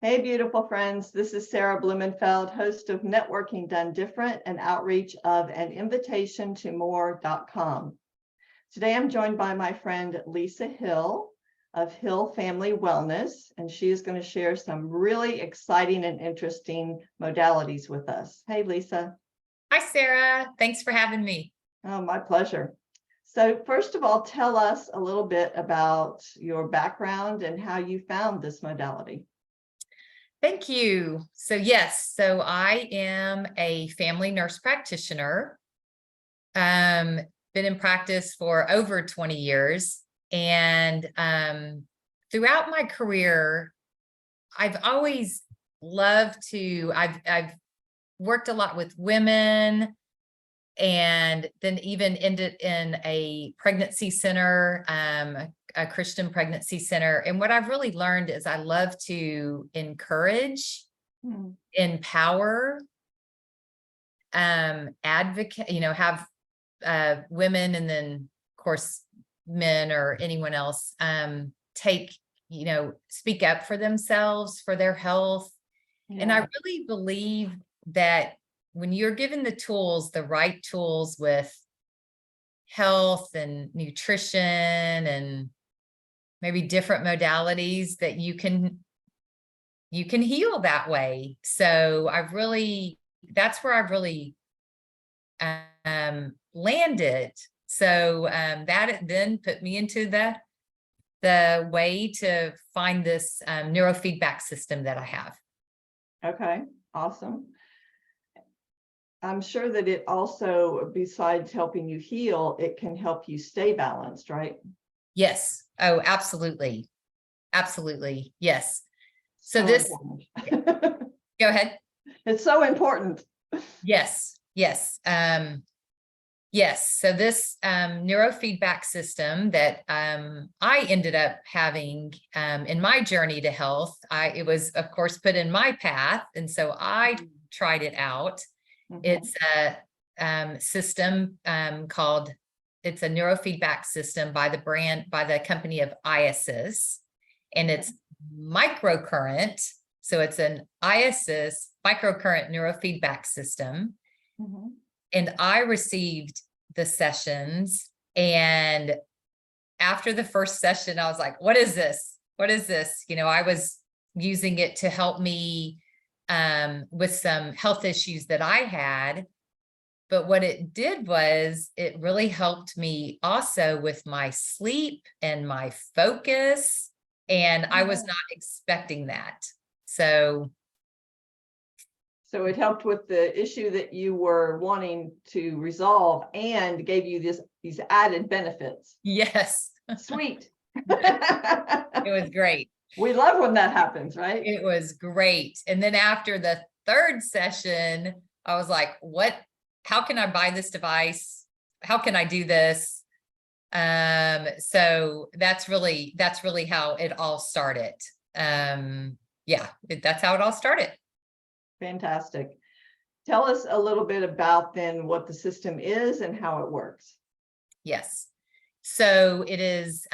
Hey, beautiful friends. This is Sarah Blumenfeld, host of Networking Done Different and outreach of an invitation to more.com. Today, I'm joined by my friend Lisa Hill of Hill Family Wellness, and she is going to share some really exciting and interesting modalities with us. Hey, Lisa. Hi, Sarah. Thanks for having me. Oh, my pleasure. So first of all, tell us a little bit about your background and how you found this modality. Thank you. So I am a family nurse practitioner. Been in practice for over 20 years. And throughout my career, I've always loved to, I've worked a lot with women, and then even ended in a pregnancy center, a Christian pregnancy center. And what I've really learned is I love to encourage, empower, advocate, have women, and then of course men or anyone else speak up for themselves, for their health. Yeah. And I really believe that when you're given the tools, the right tools with health and nutrition and maybe different modalities, that you can heal that way. So that's where I've really landed. So that then put me into the way to find this neurofeedback system that I have. Okay, awesome. I'm sure that it also, besides helping you heal, it can help you stay balanced, right? Yes. Oh, absolutely. Absolutely. Yes. So go ahead. It's so important. Yes. Yes. Yes. So this neurofeedback system that I ended up having in my journey to health, it was, of course, put in my path. And so I tried it out. It's a system it's a neurofeedback system by the company of IASIS, and it's microcurrent. So it's an IASIS microcurrent neurofeedback system. And I received the sessions, and after the first session, I was like, what is this? What is this? I was using it to help me with some health issues that I had. But what it did was it really helped me also with my sleep and my focus. And I was not expecting that. So it helped with the issue that you were wanting to resolve and gave you these added benefits. Yes. Sweet. It was great. We love when that happens, right? It was great. And then after the third session, I was like, how can I buy this device? How can I do this? So that's really how it all started. That's how it all started. Fantastic. Tell us a little bit about then what the system is and how it works. Yes. So it is,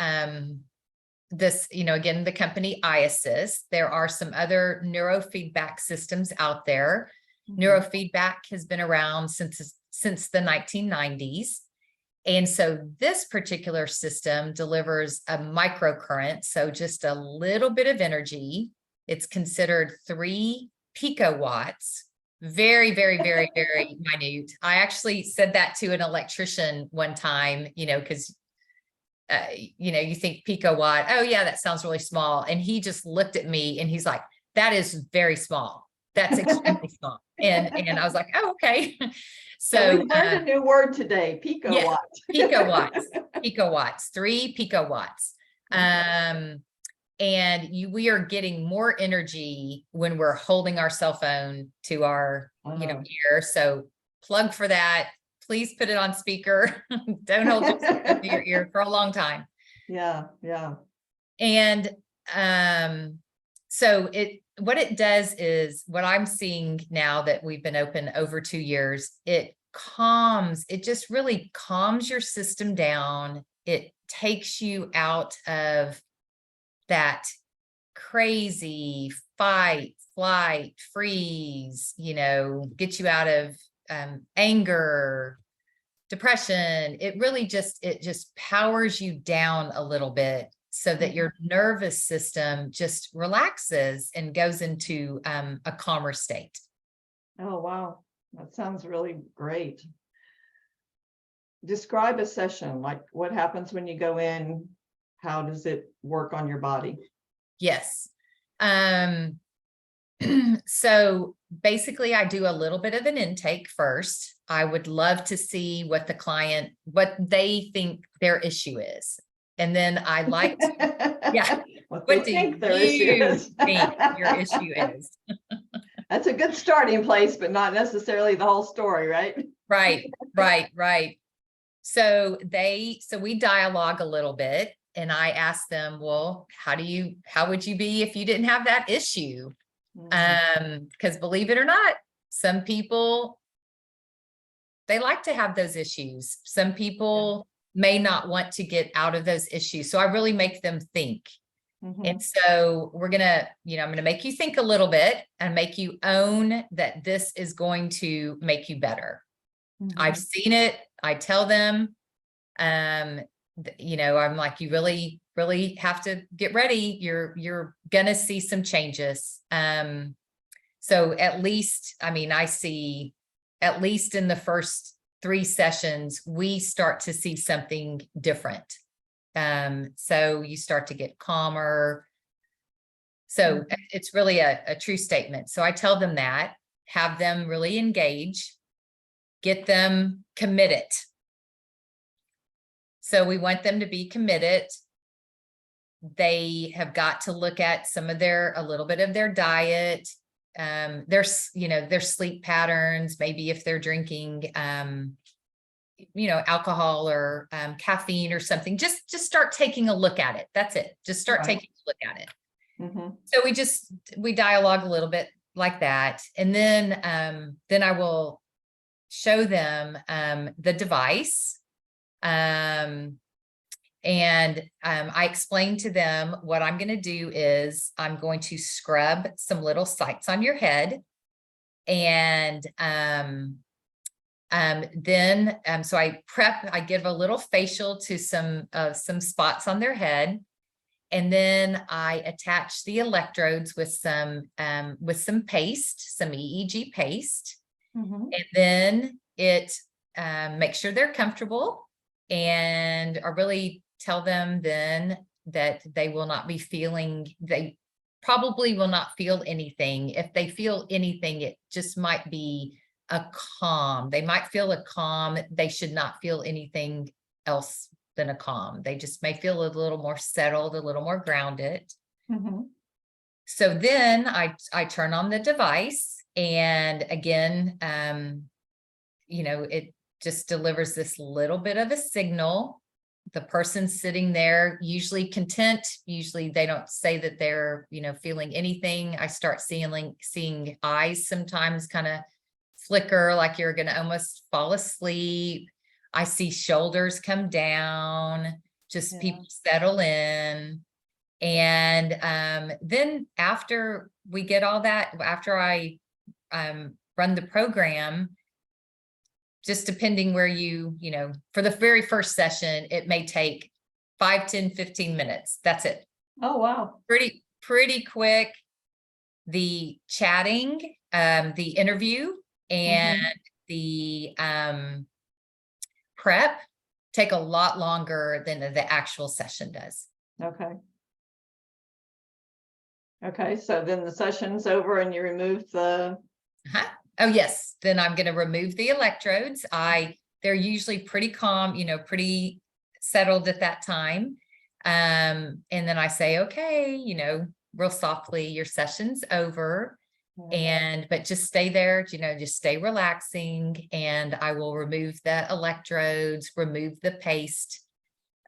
this, again, the company IASIS. There are some other neurofeedback systems out there. Neurofeedback has been around since the 1990s. And so this particular system delivers a microcurrent, so just a little bit of energy. It's considered 3 picowatts, very, very, very, very minute. I actually said that to an electrician one time, because you think picowatt, oh yeah, that sounds really small. And he just looked at me and he's like, that is very small. That's extremely small. And I was like, oh, okay. So we learned a new word today, picowatt. Yeah, picowatts, 3 picowatts. And we are getting more energy when we're holding our cell phone to our ear. So plug for that. Please put it on speaker. Don't hold it to your ear for a long time. Yeah. And so what it does is, what I'm seeing now that we've been open over 2 years, it just really calms your system down. It takes you out of that crazy fight, flight, freeze, get you out of anger, depression. It really just powers you down a little bit so that your nervous system just relaxes and goes into a calmer state. Oh, wow. That sounds really great. Describe a session, like what happens when you go in, how does it work on your body? Yes. So basically I do a little bit of an intake first. I would love to see what what they think their issue is. And then I like to, yeah, What they what do think their issue you is. think your issue is? That's a good starting place, but not necessarily the whole story, right? Right. So we dialogue a little bit, and I ask them, well, how would you be if you didn't have that issue? Because believe it or not, some people, they like to have those issues. Some people may not want to get out of those issues. So I really make them think. And so I'm going to make you think a little bit and make you own that this is going to make you better. I've seen it. I tell them, I'm like, you really, really have to get ready. You're going to see some changes. So at least, I see at least in the first 3 sessions, we start to see something different. So you start to get calmer. So it's really a true statement. So I tell them that, have them really engage, get them committed. So we want them to be committed. They have got to look at a little bit of their diet, their sleep patterns, maybe if they're drinking, alcohol or caffeine or something, just start taking a look at it. That's it. Just start taking a look at it. So we dialogue a little bit like that. And then I will show them the device. And I explain to them what I'm going to do is I'm going to scrub some little sites on your head. And so I give a little facial to some spots on their head. And then I attach the electrodes with some paste, some EEG paste. And then make sure they're comfortable, and I really tell them then that they probably will not feel anything. If they feel anything, it just might be a calm. They might feel a calm. They should not feel anything else than a calm. They just may feel a little more settled, a little more grounded. So then I turn on the device, and again, it just delivers this little bit of a signal. The person sitting there, usually content, usually they don't say that they're, feeling anything. I start seeing eyes sometimes kind of flicker, like you're going to almost fall asleep. I see shoulders come down, just people settle in. And then after we get all that, after I run the program, just depending where for the very first session, it may take 5, 10, 15 minutes. That's it. Oh, wow. Pretty quick. The chatting, the interview, and the prep take a lot longer than the actual session does. Okay. So then the session's over and you remove the... Oh, yes. Then I'm going to remove the electrodes. They're usually pretty calm, pretty settled at that time. And then I say, okay, real softly, your session's over. But just stay there, just stay relaxing. And I will remove the electrodes, remove the paste,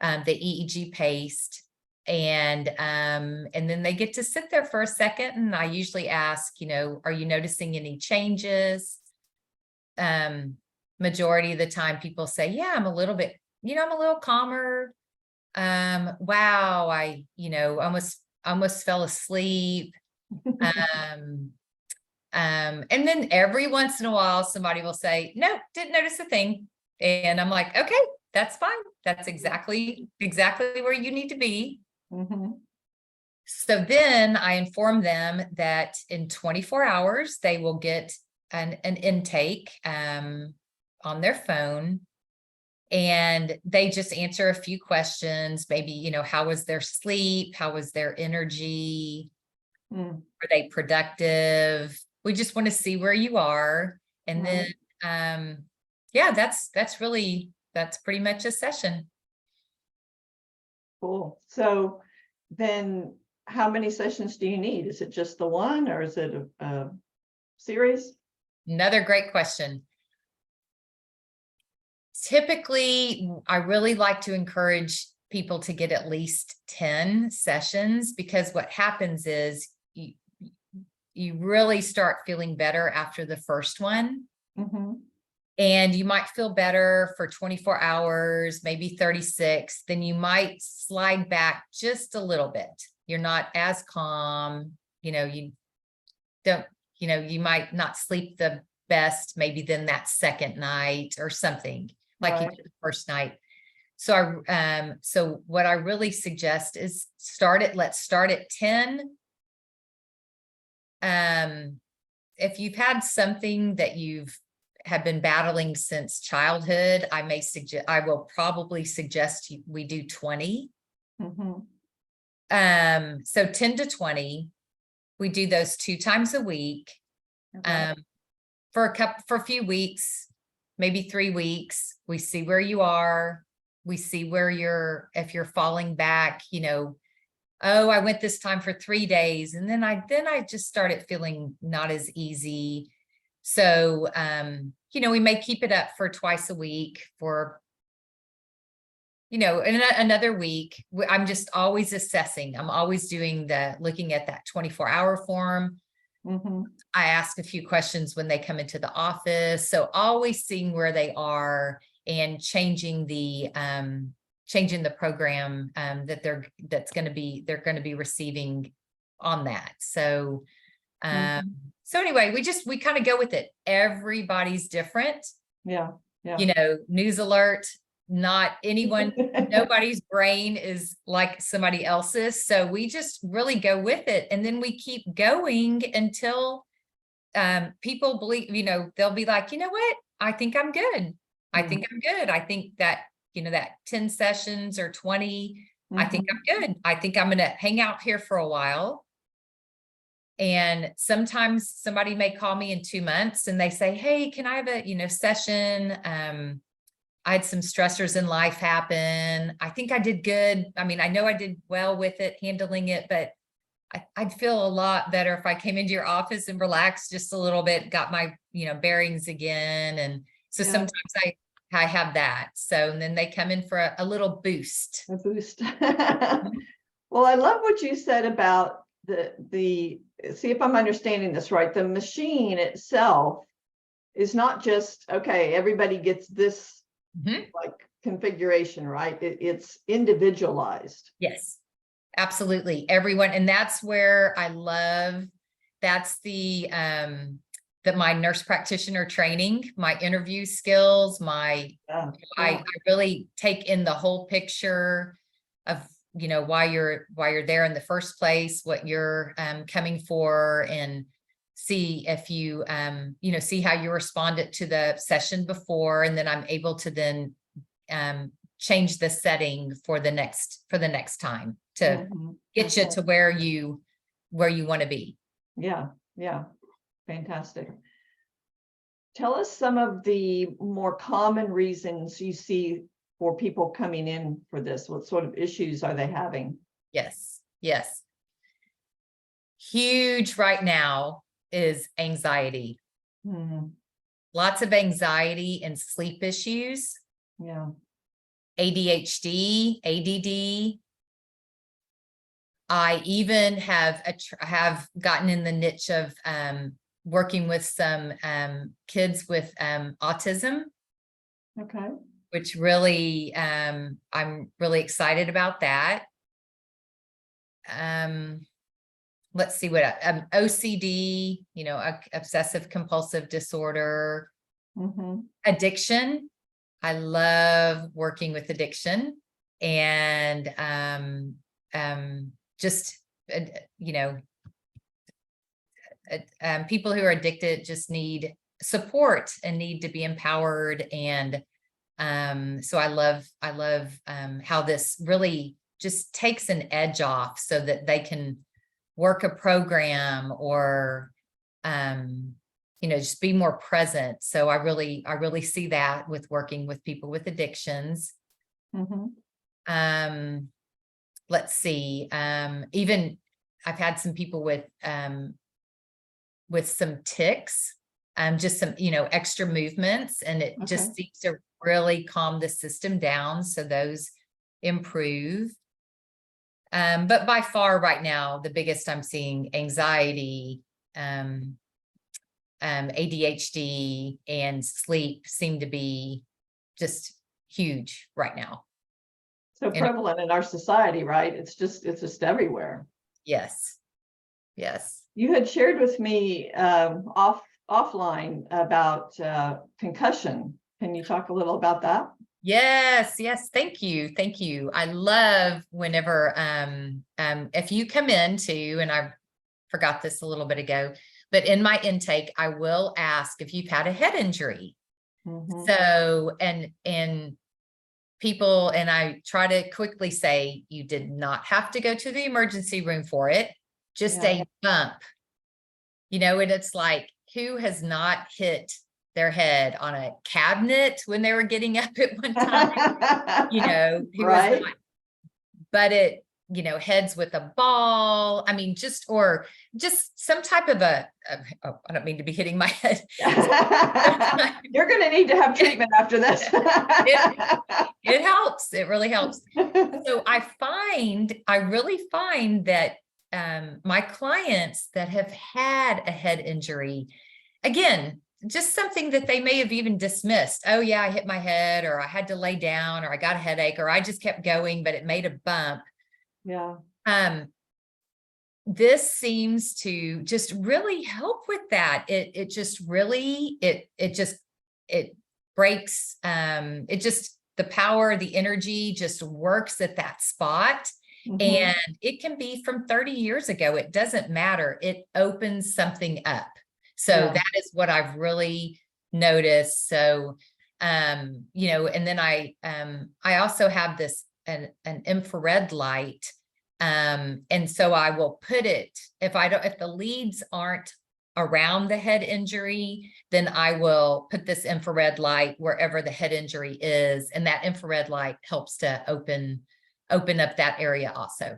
the EEG paste. And then they get to sit there for a second. And I usually ask, are you noticing any changes? Majority of the time people say, yeah, I'm a little bit, I'm a little calmer. Wow. I almost almost fell asleep. And then every once in a while, somebody will say, nope, didn't notice a thing. And I'm like, okay, that's fine. That's exactly where you need to be. Mm-hmm. So then I inform them that in 24 hours, they will get an intake on their phone. And they just answer a few questions, maybe, you know, how was their sleep? How was their energy? Were they productive? We just want to see where you are. And Right. then, yeah, that's pretty much a session. Cool. So then how many sessions do you need? Is it just the one, or is it a series? Another great question. Typically, I really like to encourage people to get at least 10 sessions, because what happens is you really start feeling better after the first one. Mm-hmm. And you might feel better for 24 hours, maybe 36, then you might slide back just a little bit. You're not as calm, you know, you don't, you know, you might not sleep the best, maybe then that second night or something like you did the first night. So so what I really suggest is let's start at 10. If you've had something that have been battling since childhood, I will probably suggest we do 20. Mm-hmm. So 10 to 20, we do those 2 times a week. Okay. For a few weeks, maybe 3 weeks. We see where you are. We see where if you're falling back, you know, oh, I went this time for 3 days. And then I just started feeling not as easy. So, you know, we may keep it up for twice a week for, you know, another week. I'm just always assessing. I'm always looking at that 24-hour form. Mm-hmm. I ask a few questions when they come into the office. So always seeing where they are and changing the program that they're going to be receiving on that. So, so anyway, we kind of go with it. Everybody's different. Yeah. Yeah. You know, news alert, not anyone, nobody's brain is like somebody else's. So we just really go with it. And then we keep going until people believe, you know, they'll be like, you know what, I think I'm good. I think I'm good. I think that, you know, that 10 sessions or 20, I think I'm good. I think I'm going to hang out here for a while. And sometimes somebody may call me in 2 months and they say, hey, can I have a, you know, session? I had some stressors in life happen. I think I did good. I mean, I know I did well with it, handling it, but I'd feel a lot better if I came into your office and relaxed just a little bit, got my, you know, bearings again. And so sometimes I have that. So, and then they come in for a little boost. A boost. Well, I love what you said about see if I'm understanding this right. The machine itself is not just, okay, everybody gets this like configuration, right? It's individualized. Yes, absolutely. Everyone. And that's where I love, that's my nurse practitioner training, my interview skills, I really take in the whole picture of, you know, why you're there in the first place, what you're coming for, and see if you, you know, see how you responded to the session before. And then I'm able to then change the setting for the next time to get you to where you want to be. Yeah. Yeah. Fantastic. Tell us some of the more common reasons you see for people coming in for this. What sort of issues are they having? Yes. Yes. Huge right now is anxiety. Lots of anxiety and sleep issues. Yeah. ADHD, ADD. I even have gotten in the niche of working with some kids with autism. Okay. Which really, I'm really excited about that. let's see what, OCD, obsessive compulsive disorder, addiction. I love working with addiction, and just, people who are addicted just need support and need to be empowered. And so I love how this really just takes an edge off so that they can work a program or just be more present. So I really see that with working with people with addictions. Let's see, even I've had some people with some tics, just some, extra movements, and it just seems to really calm the system down. So those improve. But by far right now, the biggest I'm seeing, anxiety, ADHD, and sleep seem to be just huge right now. So prevalent in our society, right? It's just everywhere. Yes. Yes. You had shared with me offline about concussion. Can you talk a little about that? Yes. Thank you. I love whenever, if you come into, and I forgot this a little bit ago, but in my intake, I will ask if you've had a head injury. So, and people, and I try to quickly say, you did not have to go to the emergency room for it, just a bump, and it's like, who has not hit their head on a cabinet when they were getting up at one time, who right? was not, but it, heads with a ball. I mean, just some type of I don't mean to be hitting my head. You're going to need to have treatment after this. It helps. It really helps. So I really find that my clients that have had a head injury, again, just something that they may have even dismissed. Oh yeah, I hit my head, or I had to lay down, or I got a headache, or I just kept going, but it made a bump. Yeah. This seems to just really help with that. It just really, it breaks, the power, the energy just works at that spot. And it can be from 30 years ago. It doesn't matter. It opens something up. So that is what I've really noticed. So, and then I also have this, an infrared light. And so I will put it, if the leads aren't around the head injury, then I will put this infrared light wherever the head injury is. And that infrared light helps to open up that area also.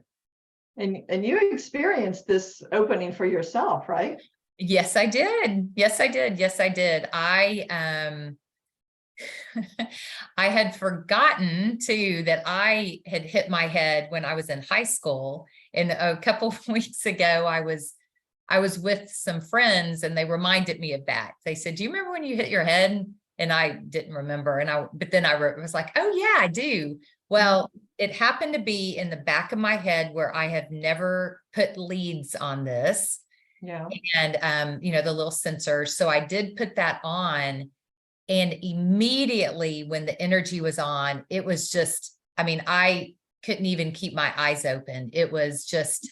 And you experienced this opening for yourself, right? Yes, I did. I had forgotten too that I had hit my head when I was in high school. And a couple of weeks ago, I was with some friends, and they reminded me of that. They said, "Do you remember when you hit your head?" And I didn't remember. But then I was like, "Oh yeah, I do." Well, it happened to be in the back of my head where I have never put leads on this. Yeah. And, the little sensors. So I did put that on, and immediately when the energy was on, it was just, I couldn't even keep my eyes open. It was just,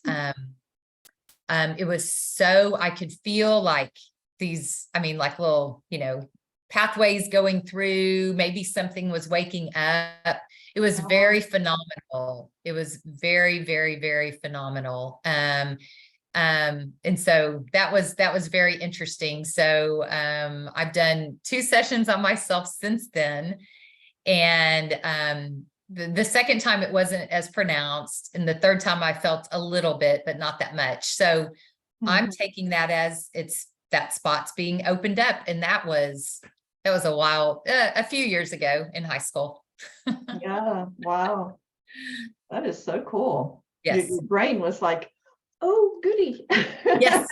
it was so, I could feel like these, like little, pathways going through, maybe something was waking up. It was very phenomenal. It was very, very, very phenomenal. And so that was very interesting. So, I've done 2 sessions on myself since then. And, the second time it wasn't as pronounced. And the third time I felt a little bit, but not that much. So I'm taking that as that spot's being opened up. And that was a few years ago in high school. Yeah. Wow. That is so cool. Yes. Your brain was like, oh, goody. Yes,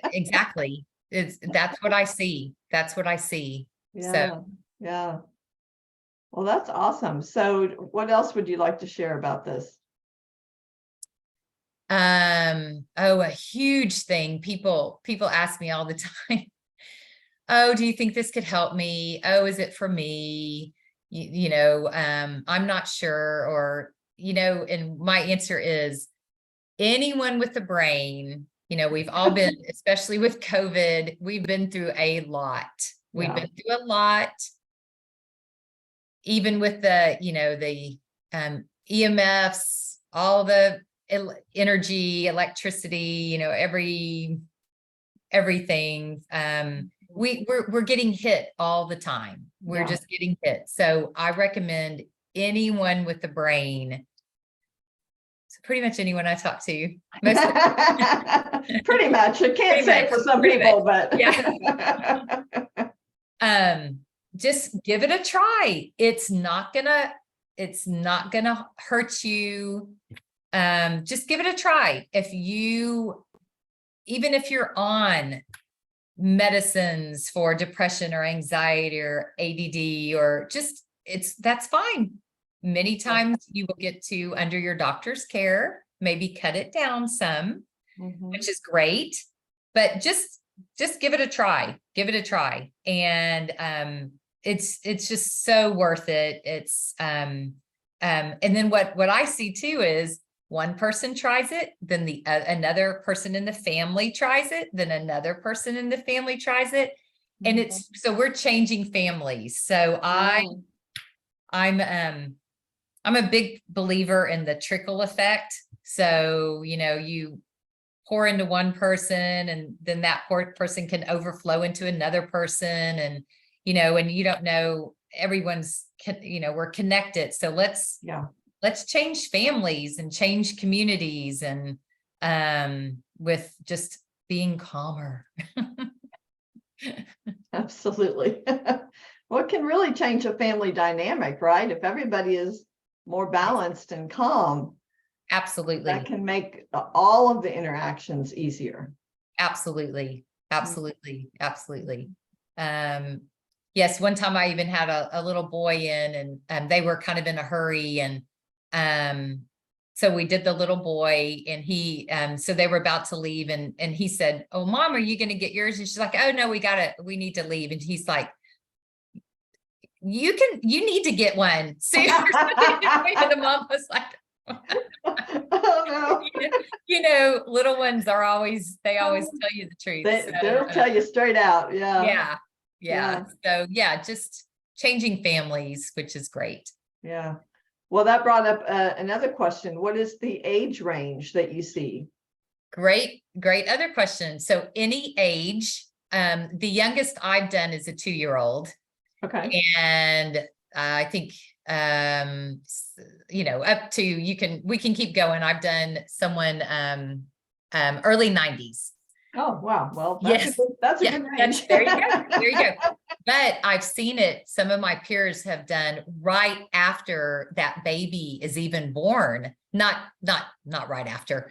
exactly. That's what I see. Yeah. So, yeah. Well, that's awesome. So what else would you like to share about this? Oh, a huge thing. People ask me all the time, oh, do you think this could help me? Oh, is it for me? I'm not sure, or, and my answer is anyone with a brain, we've all been, especially with COVID, we've been through a lot. We've been through a lot, even with the EMFs, all the energy, electricity, everything. We're getting hit all the time. We're just getting hit. So I recommend anyone with a brain. So pretty much anyone I talk to. Pretty much. I can't say for some people, but yeah. Just give it a try. It's not gonna hurt you. Just give it a try. Even if you're on medicines for depression or anxiety or ADD, or that's fine. Many times you will get to, under your doctor's care, maybe cut it down some, which is great, but just give it a try. Give it a try. And it's just so worth it. It's and then what I see too is one person tries it, then another person in the family tries it, then another person in the family tries it, and so we're changing families. So I'm a big believer in the trickle effect. So you pour into one person, and then that person can overflow into another person, and and you don't know, everyone's we're connected. So let's change families and change communities, and with just being calmer. Absolutely. Well, it can really change a family dynamic, right? If everybody is more balanced and calm. Absolutely. That can make all of the interactions easier. Absolutely. Absolutely. Absolutely. Yes, one time I even had a little boy in, and they were kind of in a hurry, and so we did the little boy, and he so they were about to leave, and he said, "Oh, Mom, are you going to get yours?" And she's like, "Oh no, we need to leave." And he's like, you need to get one. So the mom was like, oh no. Little ones are always tell you the truth. They'll tell you straight out. Yeah. So just changing families, which is great. Yeah. Well, that brought up another question. What is the age range that you see? Great other question. So any age, the youngest I've done is a 2-year-old. Okay. And I think, up to, we can keep going. I've done someone, early 90s. Oh, wow. Well, that's a good range. There you go. But I've seen it. Some of my peers have done right after that baby is even born. Not right after,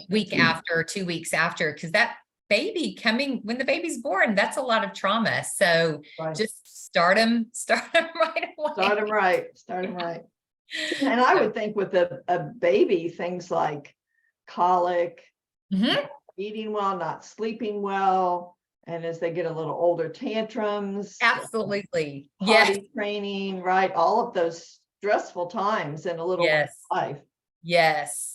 week after, 2 weeks after, because that baby when the baby's born, that's a lot of trauma. So just start them right away. Start them right. And I would think with a baby, things like colic, eating well, not sleeping well, and as they get a little older, tantrums. Absolutely. Potty training, right? All of those stressful times in a little life. Yes.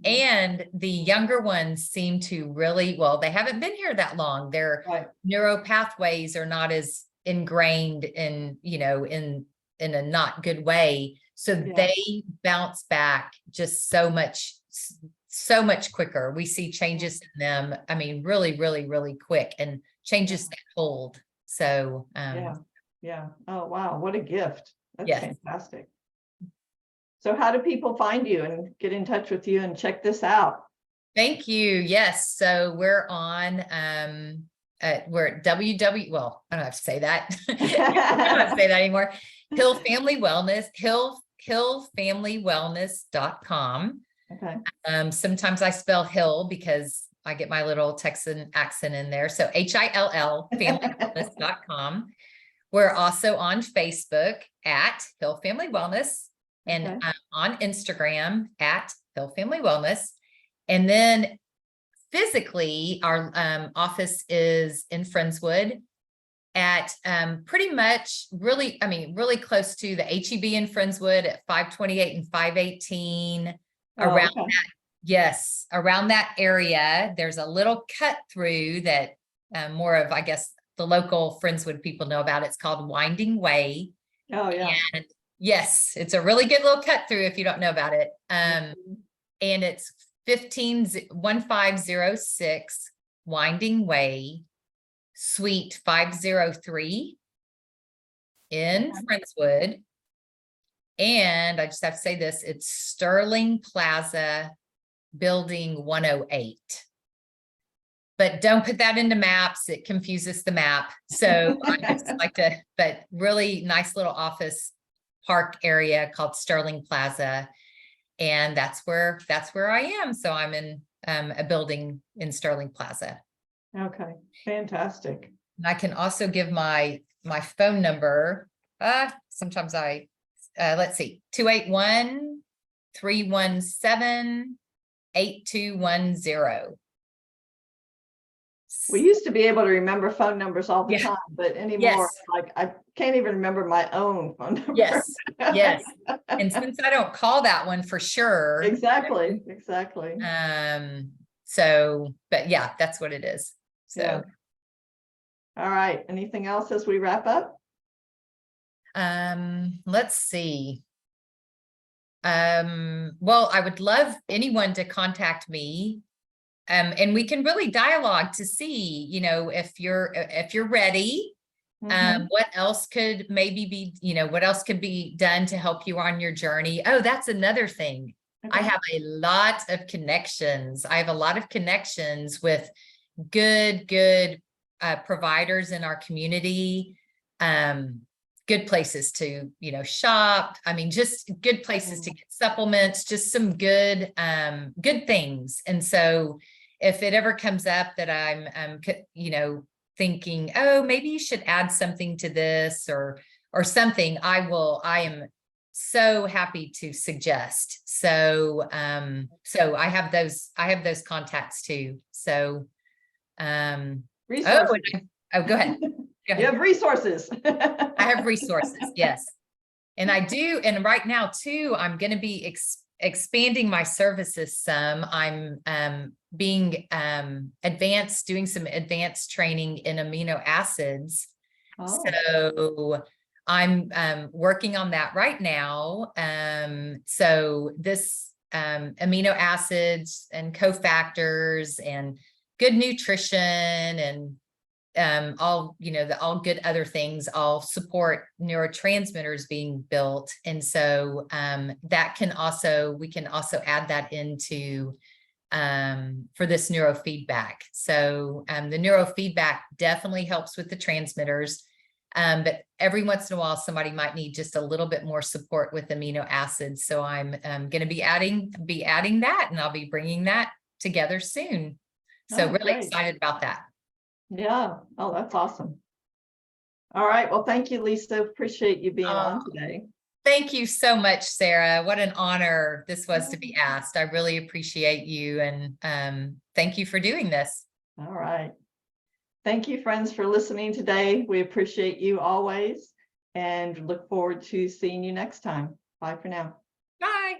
And the younger ones seem to really, they haven't been here that long. Their neural pathways are not as ingrained in, in a not good way. So they bounce back just so much quicker. We see changes in them. I mean, really, really, really quick, and changes that hold. So, yeah. Oh, wow. What a gift. That's fantastic. So how do people find you and get in touch with you and check this out? Thank you. Yes. So we're on, we're at well, I don't have to say that. I don't have to say that anymore. Hill Family Wellness, hillfamilywellness.com. Okay. Sometimes I spell Hill because I get my little Texan accent in there. So HILL familywellness.com. We're also on Facebook at Hill Family Wellness, and on Instagram at Hill Family Wellness. And then physically, our office is in Friendswood at pretty much really close to the HEB in Friendswood at 528 and 518. Around okay. that, yes, around that area. There's a little cut through that more of, I guess, the local Friendswood people know about. It's called Winding Way. Oh, yeah. And yes, it's a really good little cut through if you don't know about it. And it's 1506 Winding Way, Suite 503 in Friendswood. And I just have to say this, it's Sterling Plaza, Building 108. But don't put that into maps. It confuses the map. So I just like to, but really nice little office park area called Sterling Plaza. And that's where I am. So I'm in a building in Sterling Plaza. Okay, fantastic. And I can also give my phone number. Sometimes let's see, 281-317-8210. We used to be able to remember phone numbers all the time, but anymore, Yes. like I can't even remember my own phone number. Yes, yes. And since I don't call that one for sure. Exactly. So, but yeah, that's what it is. So. Yeah. All right. Anything else as we wrap up? Let's see. Well, I would love anyone to contact me. And we can really dialogue to see, if you're ready, what else could maybe be, what else could be done to help you on your journey. Oh, that's another thing. Okay. I have a lot of connections. I have a lot of connections with good providers in our community. Good places to, shop. I mean, just good places to get supplements, just some good things. And so if it ever comes up that I'm thinking, oh, maybe you should add something to this or something, I am so happy to suggest. So, I have those contacts too. So, Resources. go ahead. You have resources. I have resources, yes. And I do. And right now too, I'm going to be expanding my services some. I'm being advanced, doing some advanced training in amino acids. Oh. So I'm working on that right now. So this amino acids and cofactors and good nutrition and all good other things all support neurotransmitters being built. And so we can also add that into for this neurofeedback. So the neurofeedback definitely helps with the transmitters, but every once in a while somebody might need just a little bit more support with amino acids. So I'm going to be adding that, and I'll be bringing that together soon. So really great. excited about that. Yeah. Oh, that's awesome. All right. Well, thank you, Lisa. Appreciate you being on today. Thank you so much, Sarah. What an honor this was to be asked. I really appreciate you, and thank you for doing this. All right. Thank you, friends, for listening today. We appreciate you always and look forward to seeing you next time. Bye for now. Bye.